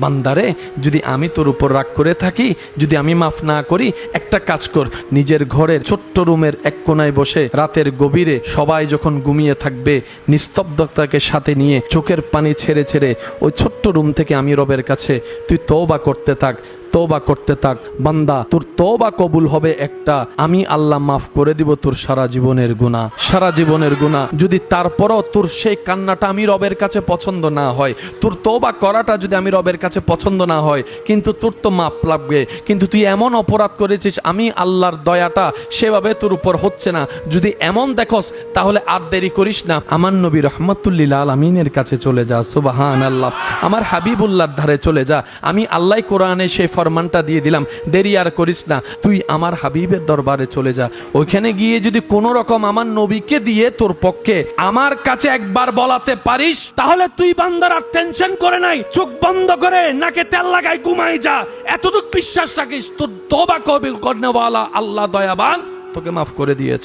বান্দারে, যদি আমি তোর উপর রাগ করে থাকি, যদি আমি মাফ না করি, একটা কাজ কর, নিজের ঘরের ছোট্ট রুমের এক কোনায় বসে রাতের গভীরে সবাই যখন ঘুমিয়ে থাকবে, নিস্তব্ধতাকে সাথে নিয়ে চোখের পানি ছেড়ে ছেড়ে ওই ছোট্ট রুম থেকে আমি রবের কাছে তুই তওবা করতে থাক, তওবা করতে থাক। বান্দা, তোর তওবা কবুল হবে একটা, আমি আল্লাহ মাফ করে দিব তোর সারা জীবনের গুনাহ, সারা জীবনের গুনাহ। যদি তারপরও তোর সেই কান্নাটা আমি রবের কাছে পছন্দ না হয়, তোর তওবা করাটা যদি আমি রবের কাছে পছন্দ না হয়, কিন্তু তোর তো মাপ লাগবে, কিন্তু তুই এমন অপরাধ করেছিস আমি আল্লাহর দয়াটা সেভাবে তোর উপর হচ্ছে না, যদি এমন দেখোস তাহলে আর দেরি করিস না, আমার নবী রহমাতুল্লিল আলামিনের কাছে চলে যা। সুবহানাল্লাহ। আমার হাবিবুল্লাহর ধারে চলে যা। আমি আল্লাহ কোরআনে সেই ফরমানটা দিয়ে দিলাম, দেরি আর করিস না, তুই আমার হাবিবের দরবারে চলে যা। ওইখানে গিয়ে যদি কোনো রকম আমার নবীকে দিয়ে তোর পক্ষে আমার কাছে একবার বলাতে পারিস, তাহলে তুই বান্দারা টেনশন করে নাই, চোখ বন্ধ করে নাকে তেল লাগাই ঘুমাই যা। এতটুকু বিশ্বাস রাখিস, তোর তওবা কবুল করনেওয়ালা আল্লাহ দয়াবান তোকে মাফ করে দিয়েছে।